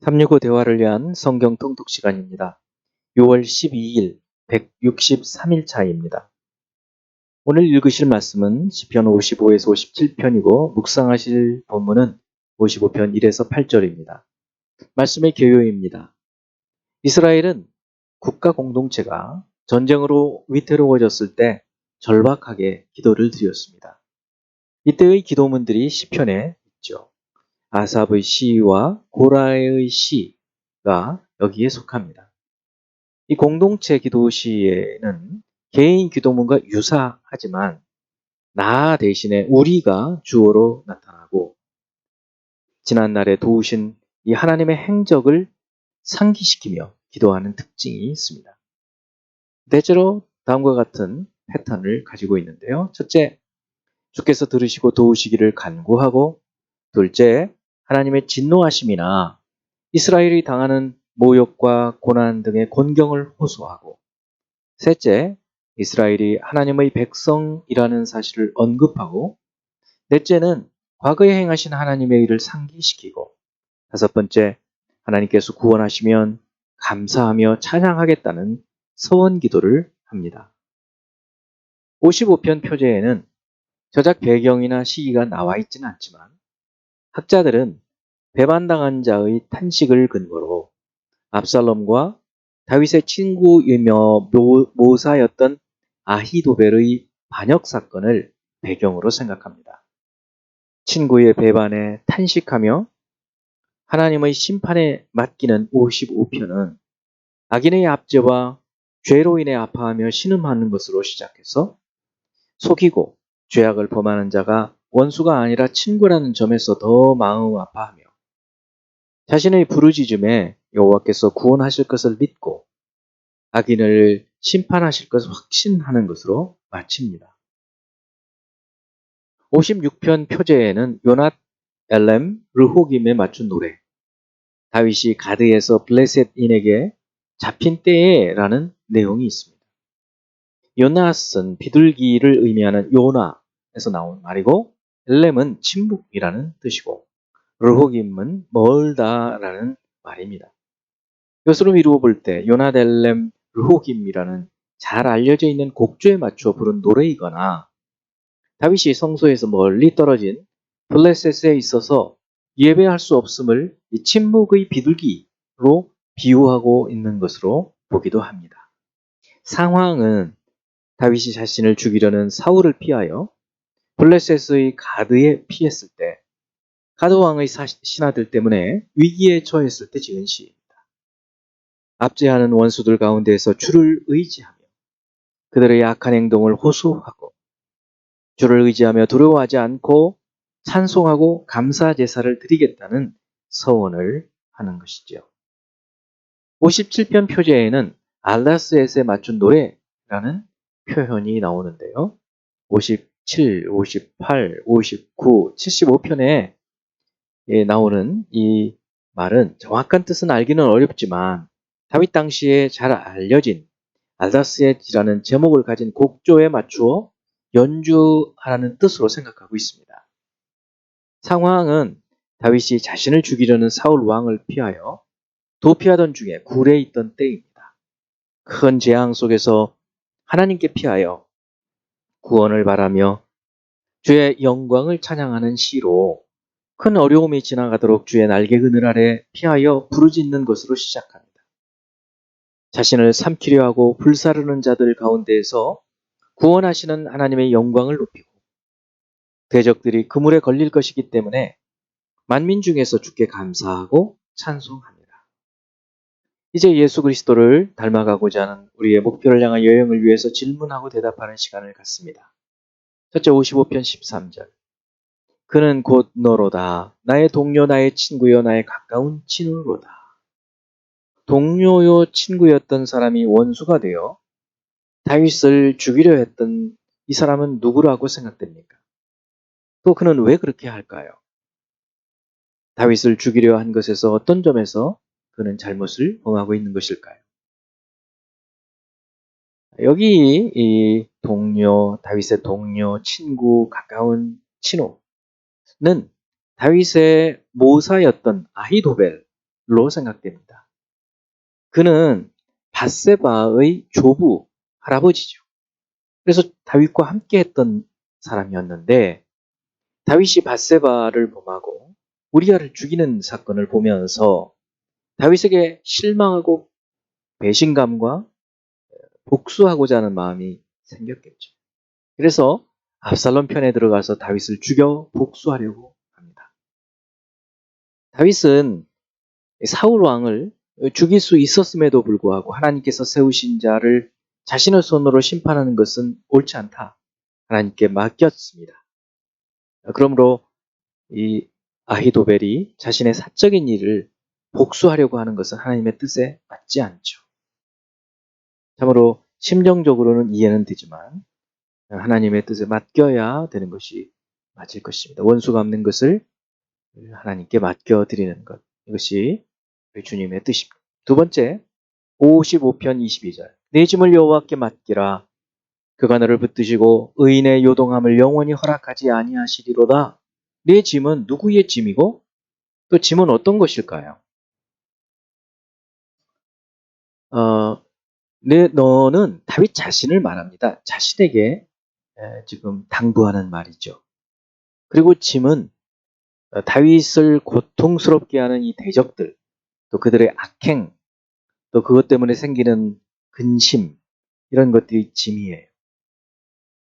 365 대화를 위한 성경 통독 시간입니다. 6월 12일 163일 차입니다. 오늘 읽으실 말씀은 시편 55에서 57편이고 묵상하실 본문은 55편 1에서 8절입니다. 말씀의 교요입니다. 이스라엘은 국가 공동체가 전쟁으로 위태로워졌을 때 절박하게 기도를 드렸습니다. 이때의 기도문들이 시편에 있죠. 아삽의 시와 고라의 시가 여기에 속합니다. 이 공동체 기도 시에는 개인 기도문과 유사하지만 나 대신에 우리가 주어로 나타나고 지난날에 도우신 이 하나님의 행적을 상기시키며 기도하는 특징이 있습니다. 대체로 다음과 같은 패턴을 가지고 있는데요. 첫째, 주께서 들으시고 도우시기를 간구하고, 둘째, 하나님의 진노하심이나 이스라엘이 당하는 모욕과 고난 등의 곤경을 호소하고, 셋째, 이스라엘이 하나님의 백성이라는 사실을 언급하고, 넷째는 과거에 행하신 하나님의 일을 상기시키고, 다섯 번째, 하나님께서 구원하시면 감사하며 찬양하겠다는 서원 기도를 합니다. 55편 표제에는 저작 배경이나 시기가 나와 있지는 않지만 학자들은 배반당한 자의 탄식을 근거로 압살롬과 다윗의 친구이며 모사였던 아히도벨의 반역 사건을 배경으로 생각합니다. 친구의 배반에 탄식하며 하나님의 심판에 맡기는 55편은 악인의 압제와 죄로 인해 아파하며 신음하는 것으로 시작해서 속이고 죄악을 범하는 자가 원수가 아니라 친구라는 점에서 더 마음 아파하며 자신의 부르짖음에 여호와께서 구원하실 것을 믿고 악인을 심판하실 것을 확신하는 것으로 마칩니다. 56편 표제에는 요낫, 엘렘, 르호김에 맞춘 노래, 다윗이 가드에서 블레셋인에게 잡힌 때에라는 내용이 있습니다. 요낫은 비둘기를 의미하는 요나에서 나온 말이고, 엘렘은 침묵이라는 뜻이고, 르호김은 멀다라는 말입니다. 이것으로 미루어 볼 때 요낫, 엘렘, 르호김이라는 잘 알려져 있는 곡조에 맞추어 부른 노래이거나 다윗이 성소에서 멀리 떨어진 블레셋에 있어서 예배할 수 없음을 이 침묵의 비둘기로 비유하고 있는 것으로 보기도 합니다. 상황은 다윗이 자신을 죽이려는 사울을 피하여 블레셋의 가드에 피했을 때 가드 왕의 신하들 때문에 위기에 처했을 때 지은 시입니다. 압제하는 원수들 가운데에서 주를 의지하며 그들의 악한 행동을 호소하고 주를 의지하며 두려워하지 않고 찬송하고 감사 제사를 드리겠다는 서원을 하는 것이죠. 57편 표제에는 알다스엣에 맞춘 노래라는 표현이 나오는데요. 57, 58, 59, 75편에 나오는 이 말은 정확한 뜻은 알기는 어렵지만 다윗 당시에 잘 알려진 알다스엣이라는 제목을 가진 곡조에 맞추어 연주하라는 뜻으로 생각하고 있습니다. 상황은 다윗이 자신을 죽이려는 사울 왕을 피하여 도피하던 중에 굴에 있던 때입니다. 큰 재앙 속에서 하나님께 피하여 구원을 바라며 주의 영광을 찬양하는 시로 큰 어려움이 지나가도록 주의 날개 그늘 아래 피하여 부르짖는 것으로 시작합니다. 자신을 삼키려 하고 불사르는 자들 가운데에서 구원하시는 하나님의 영광을 높이고 대적들이 그물에 걸릴 것이기 때문에 만민 중에서 주께 감사하고 찬송합니다. 이제 예수 그리스도를 닮아가고자 하는 우리의 목표를 향한 여행을 위해서 질문하고 대답하는 시간을 갖습니다. 첫째 55편 13절. 그는 곧 너로다. 나의 동료, 나의 친구요, 나의 가까운 친구로다. 동료요, 친구였던 사람이 원수가 되어 다윗을 죽이려 했던 이 사람은 누구라고 생각됩니까? 또 그는 왜 그렇게 할까요? 다윗을 죽이려 한 것에서 어떤 점에서 그는 잘못을 범하고 있는 것일까요? 여기 이 동료, 다윗의 동료, 친구, 가까운 친구는 다윗의 모사였던 아히도벨, 생각됩니다. 그는 밧세바의 조부, 할아버지죠. 그래서 다윗과 함께 했던 사람이었는데 다윗이 밧세바를 범하고 우리아를 죽이는 사건을 보면서 다윗에게 실망하고 배신감과 복수하고자 하는 마음이 생겼겠죠. 그래서 압살롬 편에 들어가서 다윗을 죽여 복수하려고 합니다. 다윗은 사울 왕을 죽일 수 있었음에도 불구하고 하나님께서 세우신 자를 자신의 손으로 심판하는 것은 옳지 않다. 하나님께 맡겼습니다. 그러므로 이 아히도벨이 자신의 사적인 일을 복수하려고 하는 것은 하나님의 뜻에 맞지 않죠. 참으로 심정적으로는 이해는 되지만 하나님의 뜻에 맡겨야 되는 것이 맞을 것입니다. 원수가 없는 것을 하나님께 맡겨드리는 것. 이것이 우리 주님의 뜻입니다. 두 번째, 55편 22절. 내 짐을 여호와께 맡기라. 그가 너를 붙드시고 의인의 요동함을 영원히 허락하지 아니하시리로다. 내 짐은 누구의 짐이고 또 짐은 어떤 것일까요? 너는 다윗 자신을 말합니다. 자신에게 지금 당부하는 말이죠. 그리고 짐은 다윗을 고통스럽게 하는 이 대적들, 또 그들의 악행, 또 그것 때문에 생기는 근심, 이런 것들이 짐이에요.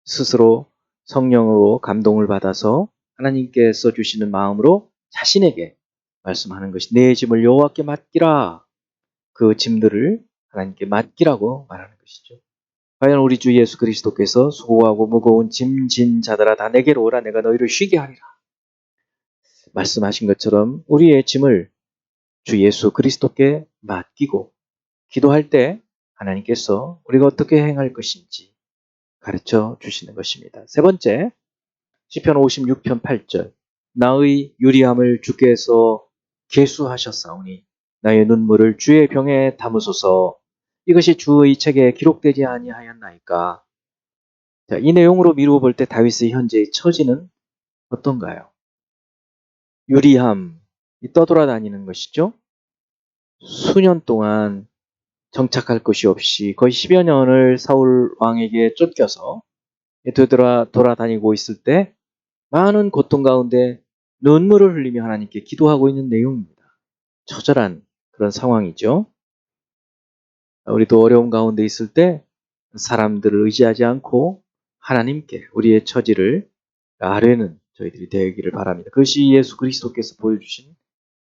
스스로 성령으로 감동을 받아서 하나님께서 주시는 마음으로 자신에게 말씀하는 것이 내 짐을 여호와께 맡기라. 그 짐들을 하나님께 맡기라고 말하는 것이죠. 과연 우리 주 예수 그리스도께서 수고하고 무거운 짐진 자들아 다 내게로 오라 내가 너희를 쉬게 하리라. 말씀하신 것처럼 우리의 짐을 주 예수 그리스도께 맡기고 기도할 때 하나님께서 우리가 어떻게 행할 것인지 가르쳐 주시는 것입니다. 세 번째, 시편 56편 8절. 나의 유리함을 주께서 계수하셨사오니 나의 눈물을 주의 병에 담으소서. 이것이 주의 책에 기록되지 아니하였나이까. 자, 이 내용으로 미루어 볼 때 다윗의 현재의 처지는 어떤가요? 유리함, 떠돌아다니는 것이죠. 수년 동안 정착할 것이 없이 거의 10여 년을 사울 왕에게 쫓겨서 돌아다니고 있을 때 많은 고통 가운데 눈물을 흘리며 하나님께 기도하고 있는 내용입니다. 처절한 그런 상황이죠. 우리도 어려움 가운데 있을 때 사람들을 의지하지 않고 하나님께 우리의 처지를 아뢰는 저희들이 되기를 바랍니다. 그것이 예수 그리스도께서 보여주신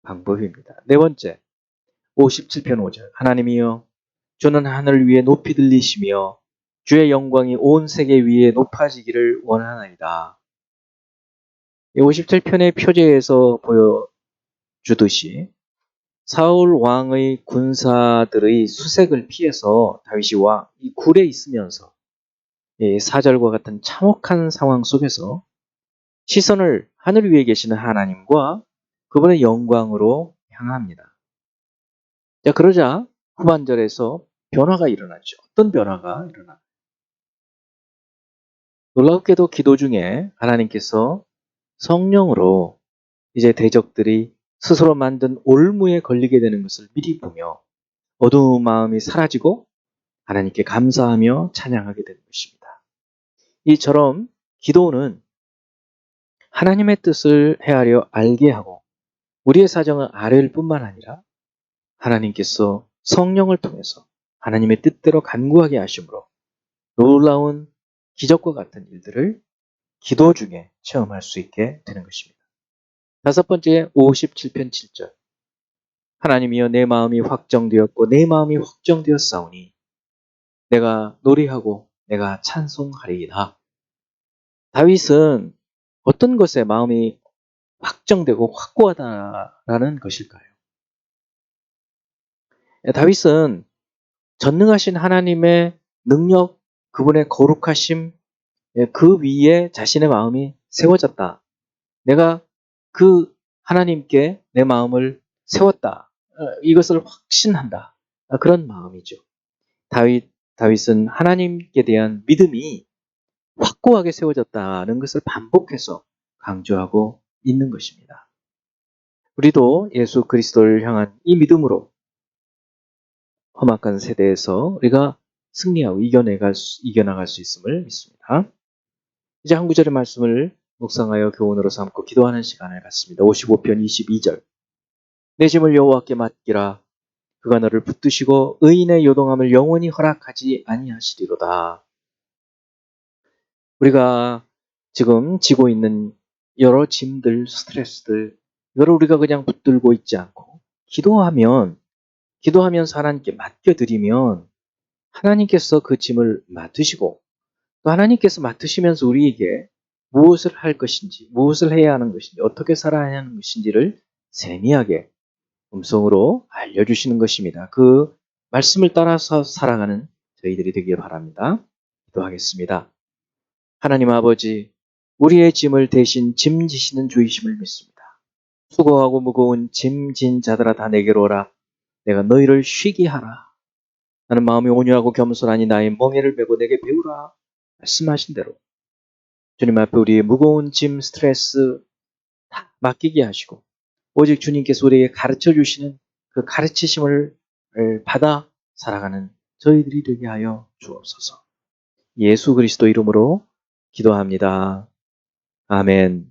방법입니다. 네 번째, 57편 5절. 하나님이여 주는 하늘 위에 높이 들리시며 주의 영광이 온 세계 위에 높아지기를 원하나이다. 57편의 표제에서 보여주듯이 사울 왕의 군사들의 수색을 피해서 다윗이 이 굴에 있으면서 사절과 같은 참혹한 상황 속에서 시선을 하늘 위에 계시는 하나님과 그분의 영광으로 향합니다. 자, 그러자 후반절에서 변화가 일어나죠. 어떤 변화가 일어나? 놀랍게도 기도 중에 하나님께서 성령으로 이제 대적들이 스스로 만든 올무에 걸리게 되는 것을 미리 보며 어두운 마음이 사라지고 하나님께 감사하며 찬양하게 되는 것입니다. 이처럼 기도는 하나님의 뜻을 헤아려 알게 하고 우리의 사정을 아뢰일 뿐만 아니라 하나님께서 성령을 통해서 하나님의 뜻대로 간구하게 하심으로 놀라운 기적과 같은 일들을 기도 중에 체험할 수 있게 되는 것입니다. 다섯 번째, 57편 7절. 하나님이여 내 마음이 확정되었고 내 마음이 확정되었사오니 내가 노래하고 내가 찬송하리이다. 다윗은 어떤 것에 마음이 확정되고 확고하다라는 것일까요? 다윗은 전능하신 하나님의 능력, 그분의 거룩하심, 그 위에 자신의 마음이 세워졌다. 내가 그 하나님께 내 마음을 세웠다. 이것을 확신한다. 그런 마음이죠. 다윗은 하나님께 대한 믿음이 확고하게 세워졌다는 것을 반복해서 강조하고 있는 것입니다. 우리도 예수 그리스도를 향한 이 믿음으로 험악한 세대에서 우리가 승리하고 이겨나갈 수 있음을 믿습니다. 이제 한 구절의 말씀을 묵상하여 교훈으로 삼고 기도하는 시간을 갖습니다. 55편 22절. 내 짐을 여호와께 맡기라. 그가 너를 붙드시고 의인의 요동함을 영원히 허락하지 아니하시리로다. 우리가 지금 지고 있는 여러 짐들, 스트레스들, 이거를 우리가 그냥 붙들고 있지 않고 기도하면 하나님께 맡겨드리면 하나님께서 그 짐을 맡으시고 또 하나님께서 맡으시면서 우리에게 무엇을 할 것인지, 무엇을 해야 하는 것인지, 어떻게 살아야 하는 것인지를 세미하게 음성으로 알려주시는 것입니다. 그 말씀을 따라서 살아가는 저희들이 되길 바랍니다. 기도하겠습니다. 하나님 아버지, 우리의 짐을 대신 짐지시는 주이심을 믿습니다. 수고하고 무거운 짐진 자들아 다 내게로 오라. 내가 너희를 쉬게 하라. 나는 마음이 온유하고 겸손하니 나의 멍에를 메고 내게 배우라. 말씀하신 대로 주님 앞에 우리의 무거운 짐, 스트레스 다 맡기게 하시고 오직 주님께서 우리에게 가르쳐 주시는 그 가르치심을 받아 살아가는 저희들이 되게 하여 주옵소서. 예수 그리스도 이름으로 기도합니다. 아멘.